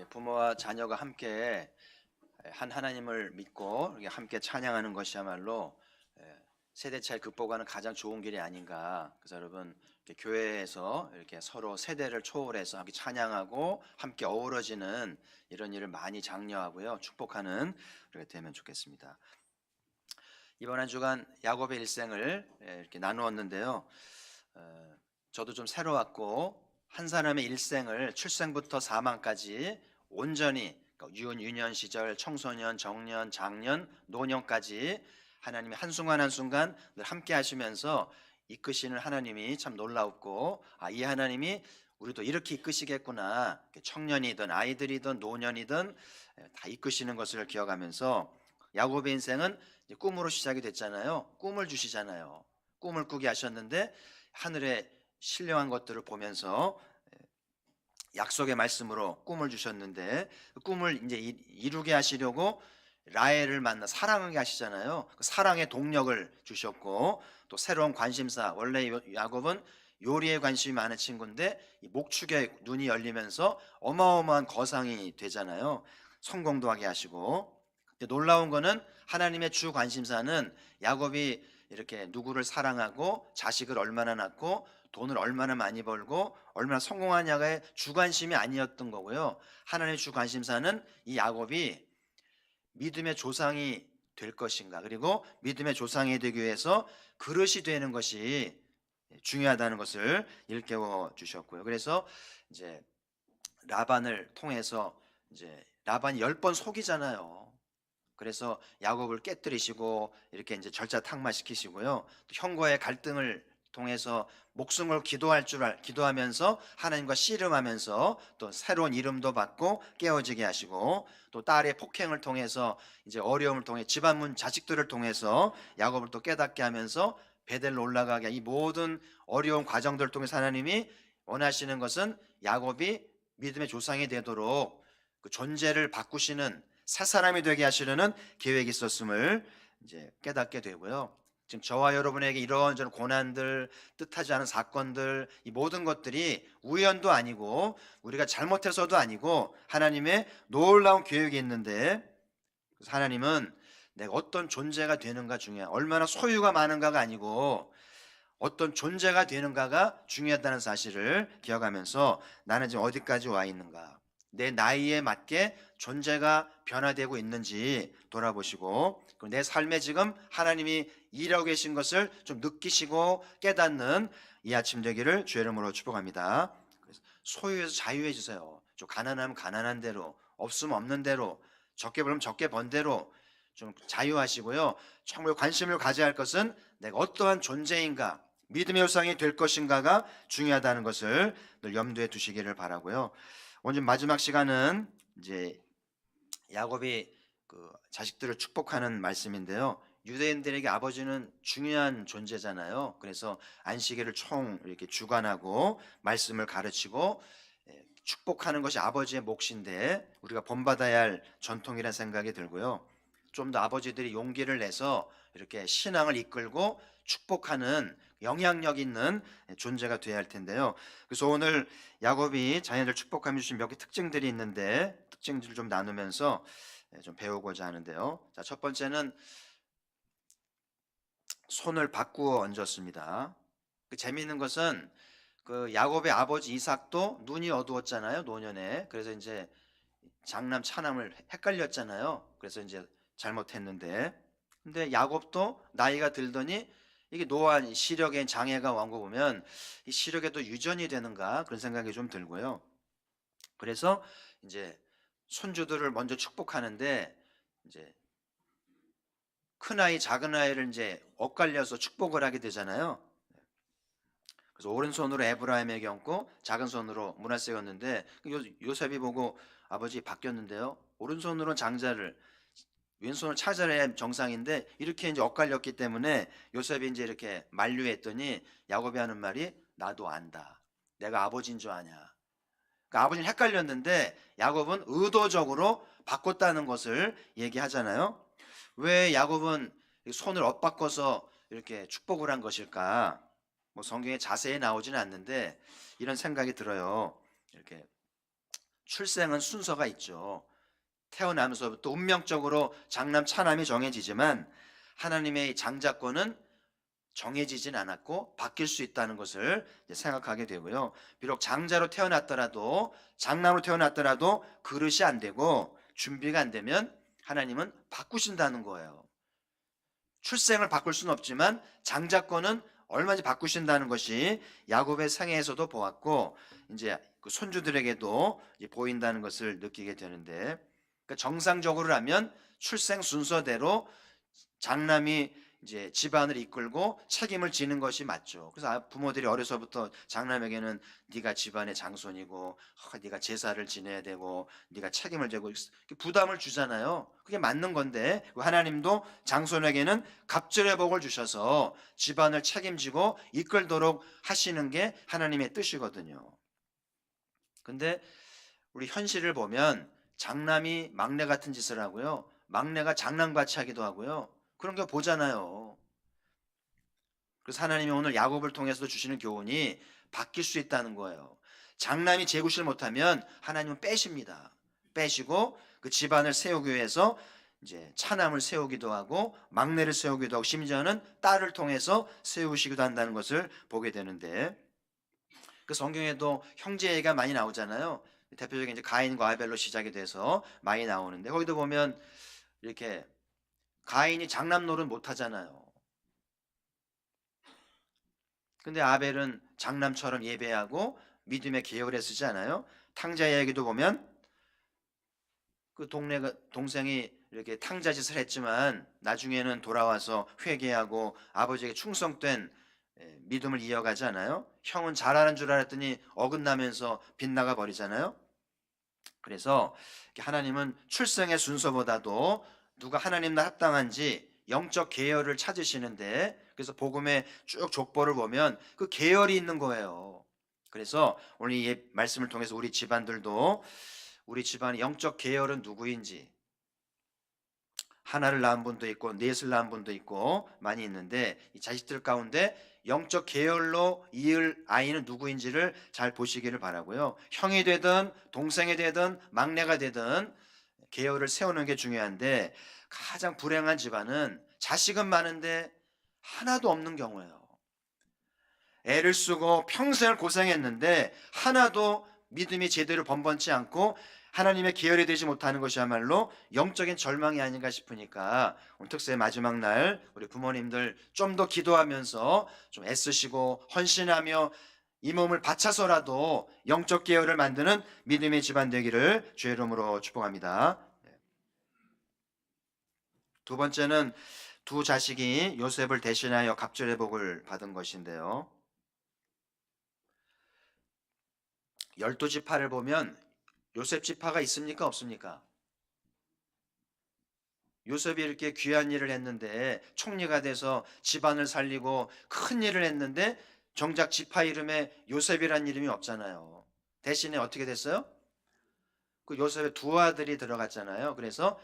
부모와 자녀가 함께 한 하나님을 믿고 이렇게 함께 찬양하는 것이야말로 세대 차이 극복하는 가장 좋은 길이 아닌가. 그래서 여러분 이렇게 교회에서 이렇게 서로 세대를 초월해서 함께 찬양하고 함께 어우러지는 이런 일을 많이 장려하고요, 축복하는 그렇게 되면 좋겠습니다. 이번 한 주간 야곱의 일생을 이렇게 나누었는데요. 저도 좀 새로웠고, 한 사람의 일생을 출생부터 사망까지 온전히 유년 시절, 청소년, 정년, 장년, 노년까지 하나님이 한순간 한순간 늘 함께 하시면서 이끄시는 하나님이 참 놀라웠고, 이 하나님이 우리도 이렇게 이끄시겠구나. 청년이든 아이들이든 노년이든 다 이끄시는 것을 기억하면서 야곱의 인생은 이제 꿈으로 시작이 됐잖아요. 꿈을 주시잖아요. 꿈을 꾸게 하셨는데 하늘에 신령한 것들을 보면서 약속의 말씀으로 꿈을 주셨는데 그 꿈을 이제 이루게 하시려고 라헬을 만나 사랑하게 하시잖아요. 그 사랑의 동력을 주셨고, 또 새로운 관심사. 원래 야곱은 요리에 관심이 많은 친구인데 이 목축에 눈이 열리면서 어마어마한 거상이 되잖아요. 성공도 하게 하시고. 근데 놀라운 거는 하나님의 주 관심사는 야곱이 이렇게 누구를 사랑하고 자식을 얼마나 낳고 돈을 얼마나 많이 벌고 얼마나 성공하냐의 주관심이 아니었던 거고요. 하나님의 주관심사는 이 야곱이 믿음의 조상이 될 것인가, 그리고 믿음의 조상이 되기 위해서 그릇이 되는 것이 중요하다는 것을 일깨워 주셨고요. 그래서 이제 라반을 통해서 이제 라반이 10번 속이잖아요. 그래서 야곱을 깨뜨리시고 이렇게 이제 절차탁마시키시고요. 또 형과의 갈등을 통해서 목숨을 기도하면서 하나님과 씨름하면서 또 새로운 이름도 받고 깨어지게 하시고, 또 딸의 폭행을 통해서 이제 어려움을 통해 집안 자식들을 통해서 야곱을 또 깨닫게 하면서 베델로 올라가게, 이 모든 어려운 과정들을 통해서 하나님이 원하시는 것은 야곱이 믿음의 조상이 되도록 그 존재를 바꾸시는 새 사람이 되게 하시려는 계획이 있었음을 이제 깨닫게 되고요. 지금 저와 여러분에게 이런저런 고난들, 뜻하지 않은 사건들, 이 모든 것들이 우연도 아니고 우리가 잘못해서도 아니고 하나님의 놀라운 계획이 있는데, 그래서 하나님은 내가 어떤 존재가 되는가 중요해. 얼마나 소유가 많은가가 아니고 어떤 존재가 되는가가 중요하다는 사실을 기억하면서 나는 지금 어디까지 와 있는가, 내 나이에 맞게 존재가 변화되고 있는지 돌아보시고, 내 삶에 지금 하나님이 일하고 계신 것을 좀 느끼시고 깨닫는 이 아침 되기를 주의 이름으로 축복합니다. 소유에서 자유해주세요. 좀 가난하면 가난한 대로, 없으면 없는 대로, 적게 벌면 적게 번 대로 좀 자유하시고요. 정말 관심을 가져야 할 것은 내가 어떠한 존재인가, 믿음의 요상이 될 것인가가 중요하다는 것을 늘 염두에 두시기를 바라고요. 오늘 마지막 시간은 이제 야곱이 그 자식들을 축복하는 말씀인데요. 유대인들에게 아버지는 중요한 존재잖아요. 그래서 안식일을 총 이렇게 주관하고 말씀을 가르치고 축복하는 것이 아버지의 몫인데 우리가 본받아야 할 전통이라는 생각이 들고요. 좀 더 아버지들이 용기를 내서 이렇게 신앙을 이끌고 축복하는 영향력 있는 존재가 되어야 할 텐데요. 그래서 오늘 야곱이 자녀들 축복하며 주신 몇 개 특징들이 있는데 특징들을 좀 나누면서 좀 배우고자 하는데요. 자, 첫 번째는 손을 바꾸어 얹었습니다. 그 재미있는 것은 그 야곱의 아버지 이삭도 눈이 어두웠잖아요, 노년에. 그래서 이제 장남 차남을 헷갈렸잖아요. 그래서 이제 잘못했는데, 근데 야곱도 나이가 들더니 이게 노안 시력에 장애가 온 거 보면 이 시력에도 유전이 되는가 그런 생각이 좀 들고요. 그래서 이제 손주들을 먼저 축복하는데 이제 큰 아이 작은 아이를 이제 엇갈려서 축복을 하게 되잖아요. 그래서 오른손으로 에브라임에게 얹고 작은 손으로 므낫세에 얹는데 요셉이 보고 아버지 바뀌었는데요. 오른손으로는 장자를, 왼손을 찾아야 정상인데 이렇게 이제 엇갈렸기 때문에 요셉이 이제 이렇게 만류했더니 야곱이 하는 말이 나도 안다. 내가 아버지인 줄 아냐. 그러니까 아버지는 헷갈렸는데 야곱은 의도적으로 바꿨다는 것을 얘기하잖아요. 왜 야곱은 손을 엇바꿔서 이렇게 축복을 한 것일까? 뭐 성경에 자세히 나오지는 않는데 이런 생각이 들어요. 이렇게 출생은 순서가 있죠. 태어나면서부터 운명적으로 장남 차남이 정해지지만 하나님의 장자권은 정해지진 않았고 바뀔 수 있다는 것을 생각하게 되고요. 비록 장자로 태어났더라도 장남으로 태어났더라도 그릇이 안 되고 준비가 안 되면 하나님은 바꾸신다는 거예요. 출생을 바꿀 수는 없지만 장자권은 얼마든지 바꾸신다는 것이 야곱의 생애에서도 보았고 이제 그 손주들에게도 보인다는 것을 느끼게 되는데, 그러니까 정상적으로라면 출생 순서대로 장남이 이제 집안을 이끌고 책임을 지는 것이 맞죠. 그래서 부모들이 어려서부터 장남에게는 네가 집안의 장손이고 네가 제사를 지내야 되고 네가 책임을 지고 부담을 주잖아요. 그게 맞는 건데 하나님도 장손에게는 갑절의 복을 주셔서 집안을 책임지고 이끌도록 하시는 게 하나님의 뜻이거든요. 근데 우리 현실을 보면 장남이 막내 같은 짓을 하고요. 막내가 장남같이 하기도 하고요. 그런 거 보잖아요. 그래서 하나님이 오늘 야곱을 통해서 주시는 교훈이 바뀔 수 있다는 거예요. 장남이 제구실 못하면 하나님은 빼십니다. 빼시고 그 집안을 세우기 위해서 이제 차남을 세우기도 하고 막내를 세우기도 하고 심지어는 딸을 통해서 세우시기도 한다는 것을 보게 되는데, 그 성경에도 형제 얘기가 많이 나오잖아요. 대표적인 이제 가인과 아벨로 시작이 돼서 많이 나오는데 거기도 보면 이렇게 가인이 장남 노릇 못 하잖아요. 근데 아벨은 장남처럼 예배하고 믿음의 계열에 쓰지 않아요? 탕자 이야기도 보면 그 동생이 이렇게 탕자짓을 했지만 나중에는 돌아와서 회개하고 아버지에게 충성된 믿음을 이어가지 않아요? 형은 잘하는 줄 알았더니 어긋나면서 빗나가 버리잖아요. 그래서 하나님은 출생의 순서보다도 누가 하나님과 합당한지 영적 계열을 찾으시는데, 그래서 복음의 쭉 족보를 보면 그 계열이 있는 거예요. 그래서 오늘 이 말씀을 통해서 우리 집안들도 우리 집안의 영적 계열은 누구인지, 하나를 낳은 분도 있고 넷을 낳은 분도 있고 많이 있는데 이 자식들 가운데 영적 계열로 이을 아이는 누구인지를 잘 보시기를 바라고요. 형이 되든 동생이 되든 막내가 되든 계열을 세우는 게 중요한데, 가장 불행한 집안은 자식은 많은데 하나도 없는 경우예요. 애를 쓰고 평생을 고생했는데 하나도 믿음이 제대로 번번치 않고 하나님의 계열이 되지 못하는 것이야말로 영적인 절망이 아닌가 싶으니까 오늘 특세 마지막 날 우리 부모님들 좀 더 기도하면서 좀 애쓰시고 헌신하며 이 몸을 바쳐서라도 영적 계열을 만드는 믿음의 집안 되기를 주의 이름으로 축복합니다. 두 번째는 두 자식이 요셉을 대신하여 갑절의 복을 받은 것인데요. 12지파를 보면 요셉 지파가 있습니까 없습니까? 요셉이 이렇게 귀한 일을 했는데 총리가 돼서 집안을 살리고 큰 일을 했는데 정작 지파 이름에 요셉이란 이름이 없잖아요. 대신에 어떻게 됐어요? 그 요셉의 두 아들이 들어갔잖아요. 그래서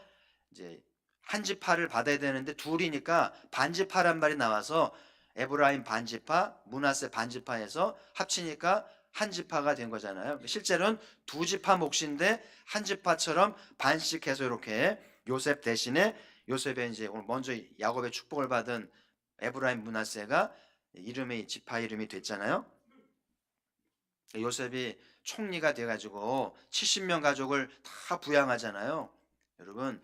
이제 한 지파를 받아야 되는데 둘이니까 반지파란 말이 나와서 에브라임 반지파, 므낫세 반지파에서 합치니까 한 지파가 된 거잖아요. 실제로는 두 지파 몫인데 한 지파처럼 반씩 해서 이렇게 요셉 대신에 요셉의 이제 오늘 먼저 야곱의 축복을 받은 에브라임 므낫세가 이름이 지파 이름이 됐잖아요. 요셉이 총리가 돼가지고 70명 가족을 다 부양하잖아요. 여러분,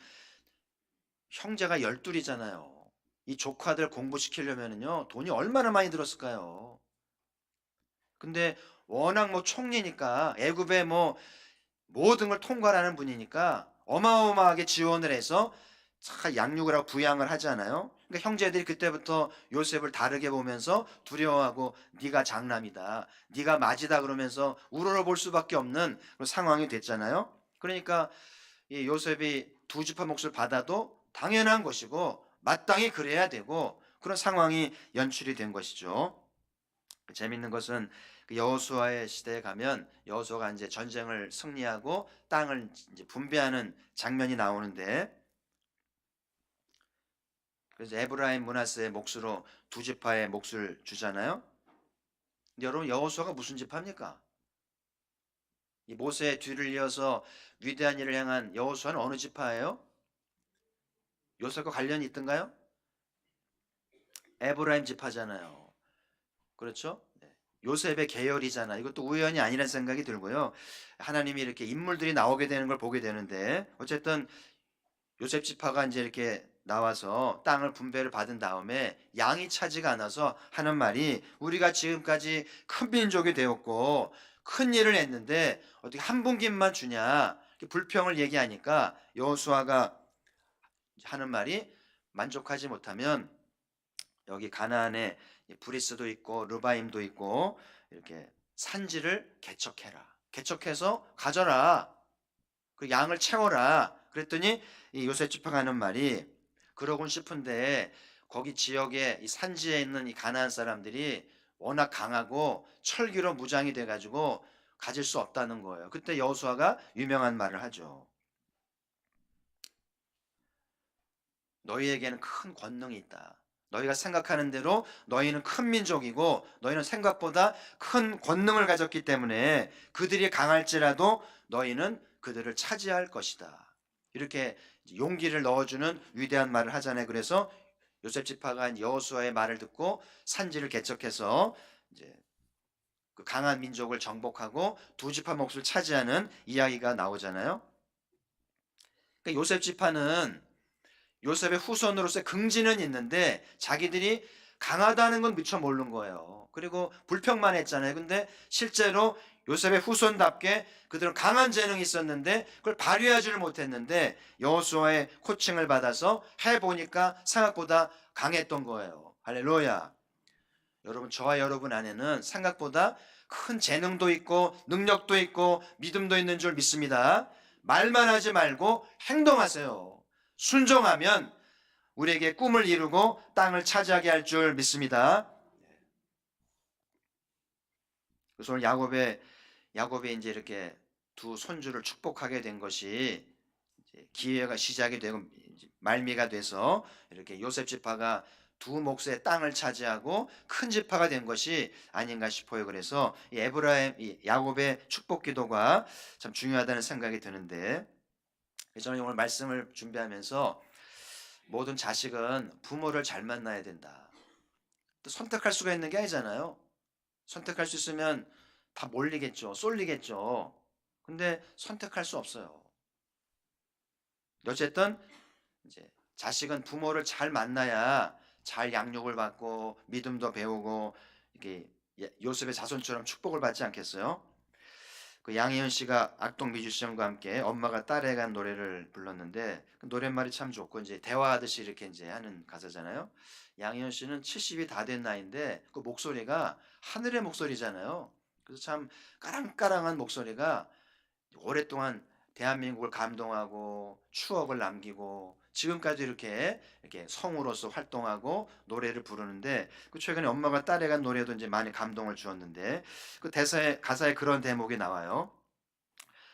형제가 12이잖아요. 이 조카들 공부시키려면요 돈이 얼마나 많이 들었을까요? 근데 워낙 뭐 총리니까 애굽의 뭐 모든 걸 통과하는 분이니까 어마어마하게 지원을 해서 다 양육을 하고 부양을 하잖아요. 그러니까 형제들이 그때부터 요셉을 다르게 보면서 두려워하고 네가 장남이다, 네가 맞이다 그러면서 우러러볼 수밖에 없는 그런 상황이 됐잖아요. 그러니까 이 요셉이 두 지파 몫을 받아도 당연한 것이고 마땅히 그래야 되고 그런 상황이 연출이 된 것이죠. 재밌는 것은 그 여호수아의 시대에 가면 여호수아가 이제 전쟁을 승리하고 땅을 이제 분배하는 장면이 나오는데, 그래서 에브라임 므낫세의 몫으로 두 지파의 몫을 주잖아요. 근데 여러분 여호수아가 무슨 지파입니까? 이 모세의 뒤를 이어서 위대한 일을 행한 여호수아는 어느 지파예요? 요셉과 관련이 있던가요? 에브라임 지파잖아요. 그렇죠? 네. 요셉의 계열이잖아. 이것도 우연이 아니라는 생각이 들고요. 하나님이 이렇게 인물들이 나오게 되는 걸 보게 되는데 어쨌든 요셉 지파가 이제 이렇게 나와서 땅을 분배를 받은 다음에 양이 차지가 않아서 하는 말이 우리가 지금까지 큰 민족이 되었고 큰 일을 했는데 어떻게 한 분깃만 주냐 이렇게 불평을 얘기하니까 여호수아가 하는 말이 만족하지 못하면 여기 가나안에 브리스도 있고 르바임도 있고 이렇게 산지를 개척해라. 개척해서 가져라. 그 양을 채워라. 그랬더니 이 요셉 지파가 하는 말이 그러곤 싶은데 거기 지역에 이 산지에 있는 이 가나안 사람들이 워낙 강하고 철기로 무장이 돼가지고 가질 수 없다는 거예요. 그때 여호수아가 유명한 말을 하죠. 너희에게는 큰 권능이 있다. 너희가 생각하는 대로 너희는 큰 민족이고 너희는 생각보다 큰 권능을 가졌기 때문에 그들이 강할지라도 너희는 그들을 차지할 것이다. 이렇게 용기를 넣어주는 위대한 말을 하잖아요. 그래서 요셉 지파가 여호수아의 말을 듣고 산지를 개척해서 이제 그 강한 민족을 정복하고 두 지파 몫을 차지하는 이야기가 나오잖아요. 그러니까 요셉 지파는 요셉의 후손으로서의 긍지는 있는데 자기들이 강하다는 건 미처 모르는 거예요. 그리고 불평만 했잖아요. 근데 실제로 요셉의 후손답게 그들은 강한 재능이 있었는데 그걸 발휘하지를 못했는데 여호수아의 코칭을 받아서 해보니까 생각보다 강했던 거예요. 할렐루야. 여러분, 저와 여러분 안에는 생각보다 큰 재능도 있고 능력도 있고 믿음도 있는 줄 믿습니다. 말만 하지 말고 행동하세요. 순종하면 우리에게 꿈을 이루고 땅을 차지하게 할 줄 믿습니다. 그래서 오늘 야곱이 이제 이렇게 두 손주를 축복하게 된 것이 이제 기회가 시작이 되고 말미가 돼서 이렇게 요셉 지파가 두 몫의 땅을 차지하고 큰 지파가 된 것이 아닌가 싶어요. 그래서 이 에브라임, 이 야곱의 축복 기도가 참 중요하다는 생각이 드는데 저는 오늘 말씀을 준비하면서 모든 자식은 부모를 잘 만나야 된다. 또 선택할 수가 있는 게 아니잖아요. 선택할 수 있으면 다 몰리겠죠. 쏠리겠죠. 근데 선택할 수 없어요. 어쨌든 이제 자식은 부모를 잘 만나야 잘 양육을 받고 믿음도 배우고 이게 요셉의 자손처럼 축복을 받지 않겠어요? 그 양희은 씨가 악동 뮤지션과 함께 엄마가 딸에 간 노래를 불렀는데 그 노랫말이 참 좋고 이제 대화하듯이 이렇게 이제 하는 가사잖아요. 양희은 씨는 70이 다 된 나이인데 그 목소리가 하늘의 목소리잖아요. 그래서 참 까랑까랑한 목소리가 오랫동안 대한민국을 감동하고 추억을 남기고 지금까지 이렇게 성우로서 활동하고 노래를 부르는데 그 최근에 엄마가 딸에 간 노래도 이제 많이 감동을 주었는데 그 대사에 가사에 그런 대목이 나와요.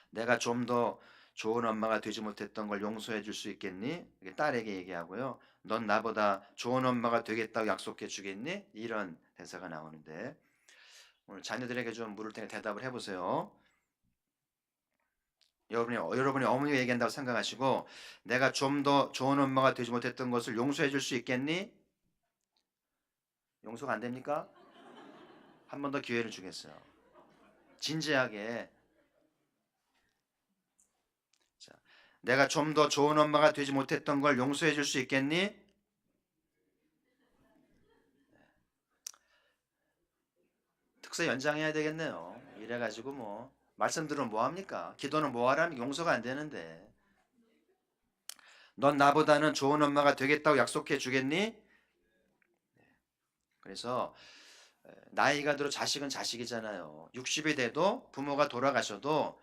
내가 좀 더 좋은 엄마가 되지 못했던 걸 용서해 줄 수 있겠니? 이게 딸에게 얘기하고요. 넌 나보다 좋은 엄마가 되겠다고 약속해 주겠니? 이런 대사가 나오는데 오늘 자녀들에게 좀 물을 테니 대답을 해보세요. 여러분이 어머니가 얘기한다고 생각하시고 내가 좀 더 좋은 엄마가 되지 못했던 것을 용서해 줄 수 있겠니? 용서가 안 됩니까? 한 번 더 기회를 주겠어요. 진지하게. 자, 내가 좀 더 좋은 엄마가 되지 못했던 걸 용서해 줄 수 있겠니? 특사 연장해야 되겠네요. 이래가지고 뭐 말씀 들으면 뭐 합니까? 기도는 뭐 하라는 용서가 안 되는데. 넌 나보다는 좋은 엄마가 되겠다고 약속해 주겠니? 그래서 나이가 들어 자식은 자식이잖아요. 60이 돼도 부모가 돌아가셔도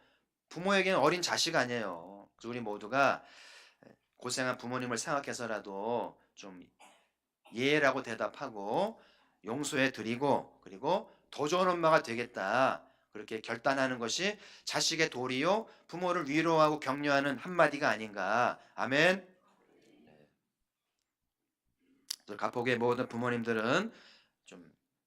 부모에게는 어린 자식 아니에요. 그래서 우리 모두가 고생한 부모님을 생각해서라도 좀 예라고 대답하고 용서해 드리고 그리고 더 좋은 엄마가 되겠다. 그렇게 결단하는 것이 자식의 도리요 부모를 위로하고 격려하는 한마디가 아닌가. 아멘. 가복의 모든 부모님들은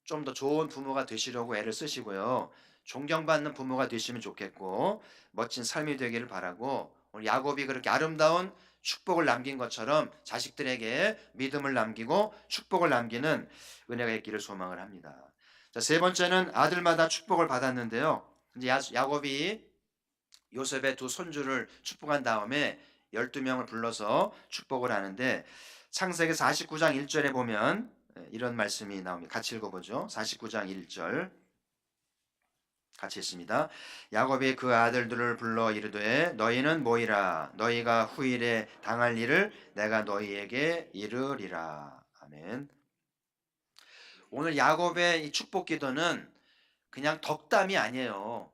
좀 더 좋은 부모가 되시려고 애를 쓰시고요. 존경받는 부모가 되시면 좋겠고 멋진 삶이 되기를 바라고, 오늘 야곱이 그렇게 아름다운 축복을 남긴 것처럼 자식들에게 믿음을 남기고 축복을 남기는 은혜가 있기를 소망을 합니다. 자, 세 번째는 아들마다 축복을 받았는데요. 이제 야곱이 요셉의 두 손주를 축복한 다음에 12명을 불러서 축복을 하는데, 창세기 49장 1절에 보면 이런 말씀이 나옵니다. 같이 읽어보죠. 49장 1절 같이 읽습니다. 야곱이 그 아들들을 불러 이르되 너희는 모이라. 너희가 후일에 당할 일을 내가 너희에게 이르리라. 아멘. 오늘 야곱의 이 축복 기도는 그냥 덕담이 아니에요.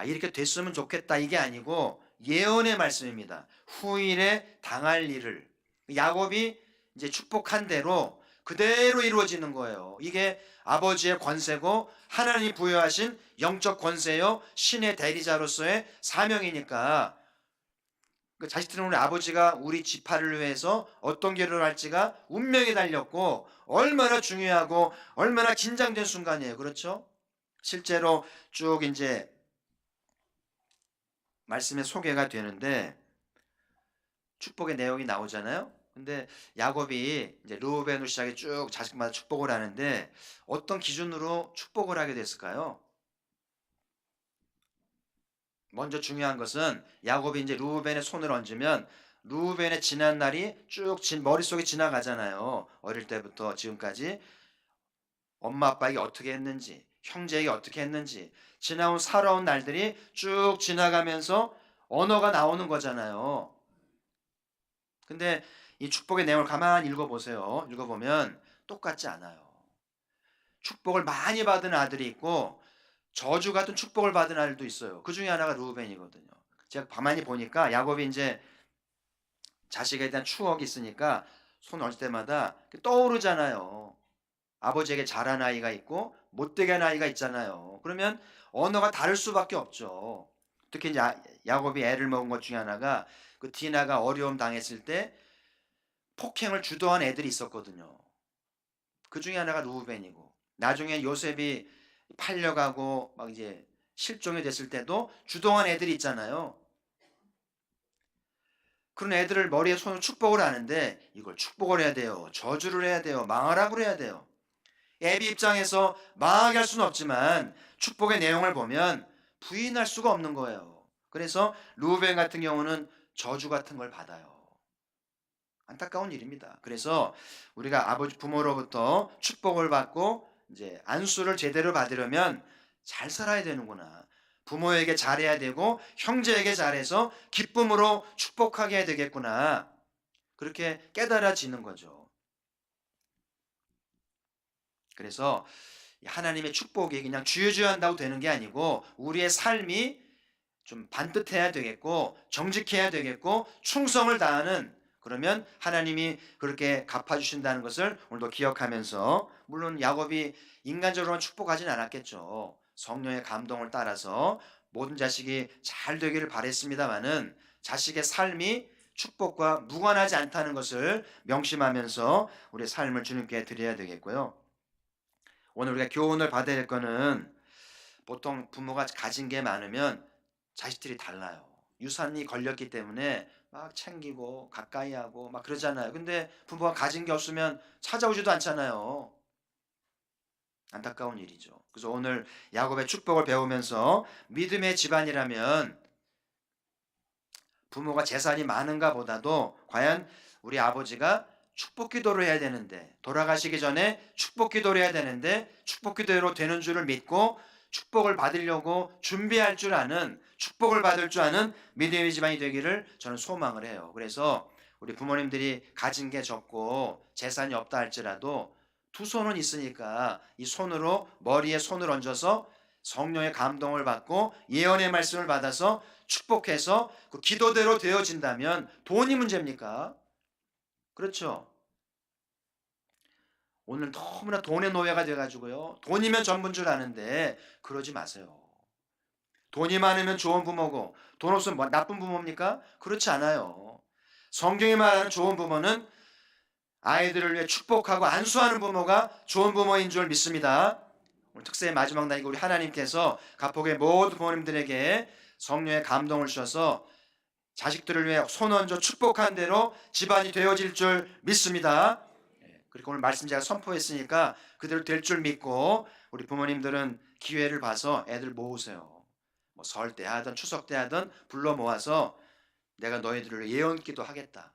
이렇게 됐으면 좋겠다 이게 아니고 예언의 말씀입니다. 후일에 당할 일을 야곱이 이제 축복한 대로 그대로 이루어지는 거예요. 이게 아버지의 권세고 하나님이 부여하신 영적 권세요, 신의 대리자로서의 사명이니까, 그 자식들은 우리 아버지가 우리 지파를 위해서 어떤 길을 할지가 운명에 달렸고 얼마나 중요하고 얼마나 긴장된 순간이에요. 그렇죠? 실제로 쭉 이제 말씀에 소개가 되는데 축복의 내용이 나오잖아요. 근데 야곱이 이제 르우벤으로 시작해 쭉 자식마다 축복을 하는데 어떤 기준으로 축복을 하게 됐을까요? 먼저 중요한 것은 야곱이 이제 르우벤의 손을 얹으면 르우벤의 지난 날이 쭉 머릿속에 지나가잖아요. 어릴 때부터 지금까지 엄마 아빠에게 어떻게 했는지, 형제에게 어떻게 했는지 지나온 살아온 날들이 쭉 지나가면서 언어가 나오는 거잖아요. 근데 이 축복의 내용을 가만히 읽어보세요. 읽어보면 똑같지 않아요. 축복을 많이 받은 아들이 있고 저주 같은 축복을 받은 아들도 있어요. 그 중에 하나가 르우벤이거든요. 제가 가만히 보니까 야곱이 이제 자식에 대한 추억이 있으니까 손 얹을 때마다 떠오르잖아요. 아버지에게 잘한 아이가 있고 못되게 한 아이가 있잖아요. 그러면 언어가 다를 수밖에 없죠. 특히 이제 야곱이 애를 먹은 것 중에 하나가 그 디나가 어려움 당했을 때 폭행을 주도한 애들이 있었거든요. 그 중에 하나가 르우벤이고, 나중에 요셉이 팔려가고 막 이제 실종이 됐을 때도 주도한 애들이 있잖아요. 그런 애들을 머리에 손으로 축복을 하는데 이걸 축복을 해야 돼요. 저주를 해야 돼요. 망하라고 해야 돼요. 애비 입장에서 망하게 할 수는 없지만 축복의 내용을 보면 부인할 수가 없는 거예요. 그래서 르우벤 같은 경우는 저주 같은 걸 받아요. 안타까운 일입니다. 그래서 우리가 아버지 부모로부터 축복을 받고 이제 안수를 제대로 받으려면 잘 살아야 되는구나. 부모에게 잘해야 되고 형제에게 잘해서 기쁨으로 축복하게 해야 되겠구나. 그렇게 깨달아지는 거죠. 그래서 하나님의 축복이 그냥 주여주여한다고 되는 게 아니고 우리의 삶이 좀 반듯해야 되겠고 정직해야 되겠고 충성을 다하는, 그러면 하나님이 그렇게 갚아주신다는 것을 오늘도 기억하면서, 물론 야곱이 인간적으로만 축복하진 않았겠죠. 성령의 감동을 따라서 모든 자식이 잘 되기를 바랬습니다마는 자식의 삶이 축복과 무관하지 않다는 것을 명심하면서 우리의 삶을 주님께 드려야 되겠고요. 오늘 우리가 교훈을 받아야 될 거는, 보통 부모가 가진 게 많으면 자식들이 달라요. 유산이 걸렸기 때문에 막 챙기고 가까이 하고 막 그러잖아요. 근데 부모가 가진 게 없으면 찾아오지도 않잖아요. 안타까운 일이죠. 그래서 오늘 야곱의 축복을 배우면서 믿음의 집안이라면 부모가 재산이 많은가 보다도 과연 우리 아버지가 축복 기도를 해야 되는데, 돌아가시기 전에 축복 기도를 해야 되는데 축복 기도로 되는 줄을 믿고 축복을 받으려고 준비할 줄 아는, 축복을 받을 줄 아는 믿음의 집안이 되기를 저는 소망을 해요. 그래서 우리 부모님들이 가진 게 적고 재산이 없다 할지라도 두 손은 있으니까 이 손으로 머리에 손을 얹어서 성령의 감동을 받고 예언의 말씀을 받아서 축복해서 그 기도대로 되어진다면 돈이 문제입니까? 그렇죠. 오늘 너무나 돈의 노예가 돼가지고요, 돈이면 전부인 줄 아는데 그러지 마세요. 돈이 많으면 좋은 부모고 돈 없으면 뭐 나쁜 부모입니까? 그렇지 않아요. 성경이 말하는 좋은 부모는 아이들을 위해 축복하고 안수하는 부모가 좋은 부모인 줄 믿습니다. 오늘 특세의 마지막 날이고 우리 하나님께서 가폭의 모든 부모님들에게 성령의 감동을 주셔서 자식들을 위해 손 얹어 축복한 대로 집안이 되어질 줄 믿습니다. 그리고 오늘 말씀 제가 선포했으니까 그대로 될 줄 믿고 우리 부모님들은 기회를 봐서 애들 모으세요. 뭐 설 때 하든 추석 때 하든 불러 모아서 내가 너희들을 예언기도 하겠다.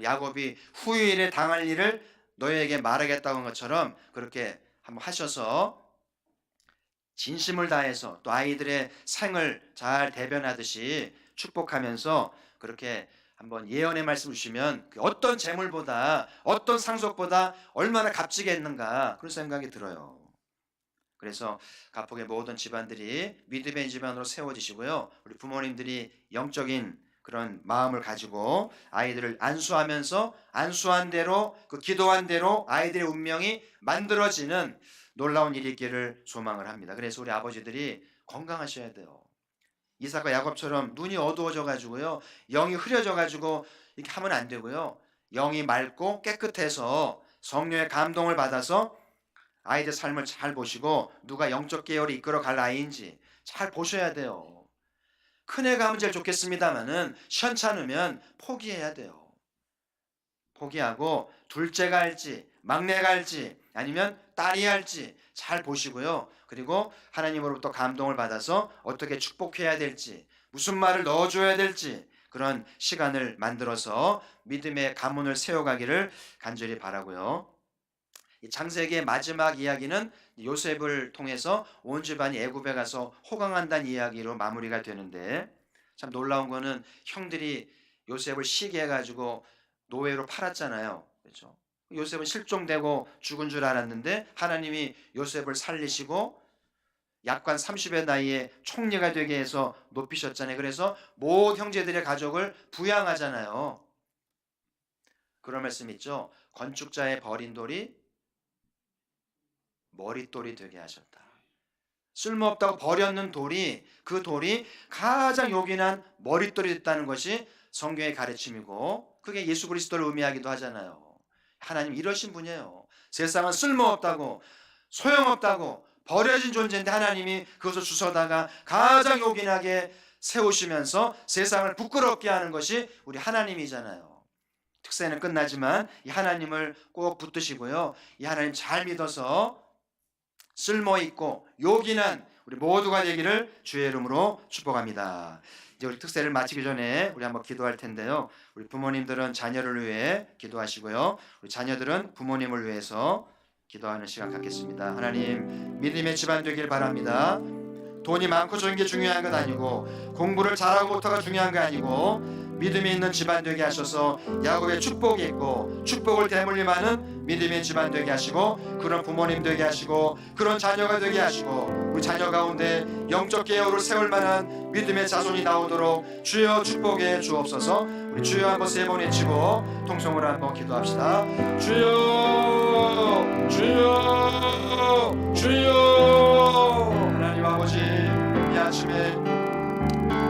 야곱이 후일에 당할 일을 너희에게 말하겠다고 한 것처럼 그렇게 한번 하셔서 진심을 다해서 또 아이들의 생을 잘 대변하듯이 축복하면서 그렇게 한번 예언의 말씀을 주시면 어떤 재물보다 어떤 상속보다 얼마나 값지겠는가 그런 생각이 들어요. 그래서 가폭의 모든 집안들이 믿음의 집안으로 세워지시고요. 우리 부모님들이 영적인 그런 마음을 가지고 아이들을 안수하면서 안수한 대로 그 기도한 대로 아이들의 운명이 만들어지는 놀라운 일이 있기를 소망을 합니다. 그래서 우리 아버지들이 건강하셔야 돼요. 이삭과 야곱처럼 눈이 어두워져 가지고요, 영이 흐려져 가지고 이렇게 하면 안 되고요. 영이 맑고 깨끗해서 성령의 감동을 받아서 아이들 삶을 잘 보시고 누가 영적 계열을 이끌어 갈 아이인지 잘 보셔야 돼요. 큰애가 하면 제일 좋겠습니다만은 시원찮으면 포기해야 돼요. 포기하고 둘째가 할지 막내가 할지 아니면 딸이 할지 잘 보시고요. 그리고 하나님으로부터 감동을 받아서 어떻게 축복해야 될지 무슨 말을 넣어줘야 될지 그런 시간을 만들어서 믿음의 가문을 세워가기를 간절히 바라고요. 창세기의 마지막 이야기는 요셉을 통해서 온 집안이 애굽에 가서 호강한다는 이야기로 마무리가 되는데 참 놀라운 거는 형들이 요셉을 시게 해가지고 노예로 팔았잖아요. 그렇죠? 요셉은 실종되고 죽은 줄 알았는데 하나님이 요셉을 살리시고 약관 30의 나이에 총리가 되게 해서 높이셨잖아요. 그래서 모든 형제들의 가족을 부양하잖아요. 그런 말씀 있죠. 건축자의 버린 돌이 머릿돌이 되게 하셨다. 쓸모없다고 버렸는 돌이 그 돌이 가장 요긴한 머릿돌이 됐다는 것이 성경의 가르침이고 그게 예수 그리스도를 의미하기도 하잖아요. 하나님 이러신 분이에요. 세상은 쓸모없다고 소용없다고 버려진 존재인데 하나님이 그것을 주워다가 가장 요긴하게 세우시면서 세상을 부끄럽게 하는 것이 우리 하나님이잖아요. 특세는 끝나지만 이 하나님을 꼭 붙드시고요. 이 하나님 잘 믿어서 쓸모있고 요긴한 우리 모두가 되기를 주의 이름으로 축복합니다. 이제 우리 특세를 마치기 전에 우리 한번 기도할 텐데요. 우리 부모님들은 자녀를 위해 기도하시고요. 우리 자녀들은 부모님을 위해서 기도하는 시간 갖겠습니다. 하나님 믿음의 집안 되길 바랍니다. 돈이 많고 적은 게 중요한 건 아니고 공부를 잘하고 못하가 중요한 게 아니고 믿음이 있는 집안 되게 하셔서 야곱의 축복이 있고 축복을 대물림하는 믿음의 집안 되게 하시고 그런 부모님 되게 하시고 그런 자녀가 되게 하시고 우리 자녀 가운데 영적 계열을 세울 만한 믿음의 자손이 나오도록 주여 축복해 주옵소서. 우리 주여 한번 세 번 외치고 통성으로 한번 기도합시다. 주여 주여 주여. 하나님 아버지 이 아침에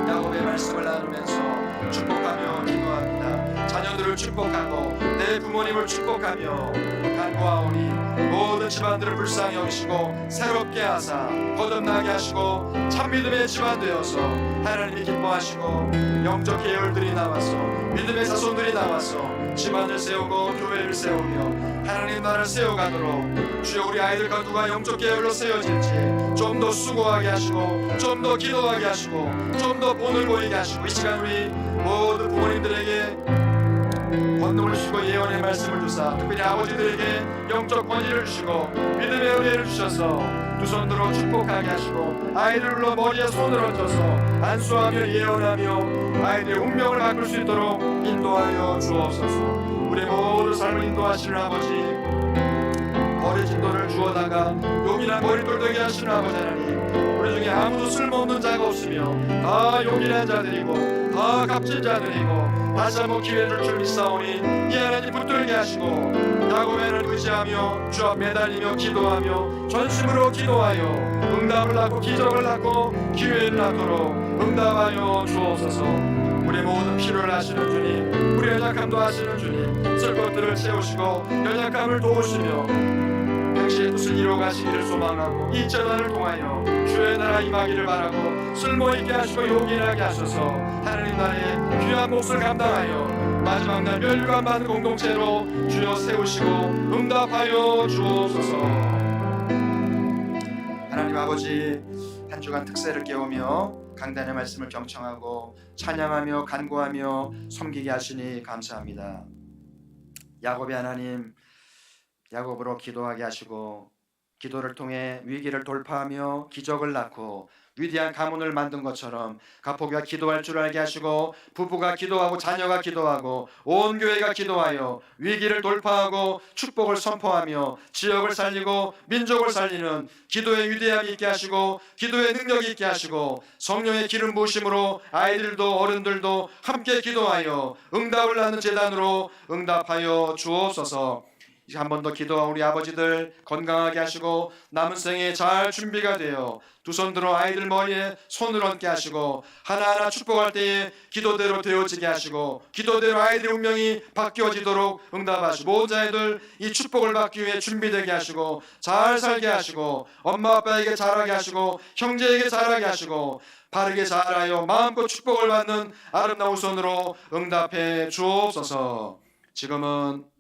야곱의 말씀을 나누면서 축복하며 기도합니다. 자녀들을 축복하고 내 부모님을 축복하며 간구하오니 모든 집안들을 불쌍히 여기시고 새롭게 하사 거듭나게 하시고 참믿음의 집안 되어서 하나님이 기뻐하시고 영적 계열들이 나와서 믿음의 자손들이 나와서 집안을 세우고 교회를 세우며 하나님 나라를 세워가도록 주여 우리 아이들과 누가 영적 계열로 세워질지 좀 더 수고하게 하시고 좀 더 기도하게 하시고 좀 더 본을 보이게 하시고 이 시간 우리 모든 부모님들에게 권능을 주시고 예언의 말씀을 주사 특별히 아버지들에게 영적 권위를 주시고 믿음의 은혜를 주셔서 두 손으로 축복하게 하시고 아이들 불러 머리에 손을 얹어서 안수하며 예언하며 아이들의 운명을 바꿀 수 있도록 인도하여 주옵소서. 우리 모든 삶을 인도하시는 아버지 버려진 돌을 주워다가 용인한 머릿돌 되게 하시는 아버지 하나님 우리 중에 아무도 쓸모없는 자가 없으며 다 용인한 자들이고 다 값진 자들이고 다시 한번 기회를 줄 믿사오니 이 하나님 붙들게 하시고 야곱에는 의지하며 주 앞 매달리며 기도하며 전심으로 기도하여 응답을 낳고 기적을 낳고 기회를 낳도록 응답하여 주옵소서. 우리 모든 필요를 아시는 주님 우리 연약함도 아시는 주님 쓸 것들을 채우시고 연약함을 도우시며 당신의 뜻을 이루어가시기를 소망하고 이 재단을 통하여 주의 나라 임하기를 바라고 쓸모있게 하시고 요긴하게 하셔서 하나님 나라의 귀한 몫을 감당하여 마지막 날 멸류관 받는 공동체로 주여 세우시고 응답하여 주옵소서. 하나님 아버지, 한 주간 특세를 깨우며 강단의 말씀을 경청하고 찬양하며 간구하며 섬기게 하시니 감사합니다. 야곱의 하나님, 야곱으로 기도하게 하시고 기도를 통해 위기를 돌파하며 기적을 낳고 위대한 가문을 만든 것처럼 가포교가 기도할 줄 알게 하시고 부부가 기도하고 자녀가 기도하고 온 교회가 기도하여 위기를 돌파하고 축복을 선포하며 지역을 살리고 민족을 살리는 기도의 위대함이 있게 하시고 기도의 능력이 있게 하시고 성령의 기름 부으심으로 아이들도 어른들도 함께 기도하여 응답을 낳는 제단으로 응답하여 주옵소서. 한 번 더 기도한 우리 아버지들 건강하게 하시고 남은 생에 잘 준비가 되어 두 손 들어 아이들 머리에 손을 얹게 하시고 하나하나 축복할 때에 기도대로 되어지게 하시고 기도대로 아이들의 운명이 바뀌어지도록 응답하시고 모든 자녀들 이 축복을 받기 위해 준비되게 하시고 잘 살게 하시고 엄마 아빠에게 잘하게 하시고 형제에게 잘하게 하시고 바르게 자라요 마음껏 축복을 받는 아름다운 손으로 응답해 주옵소서. 지금은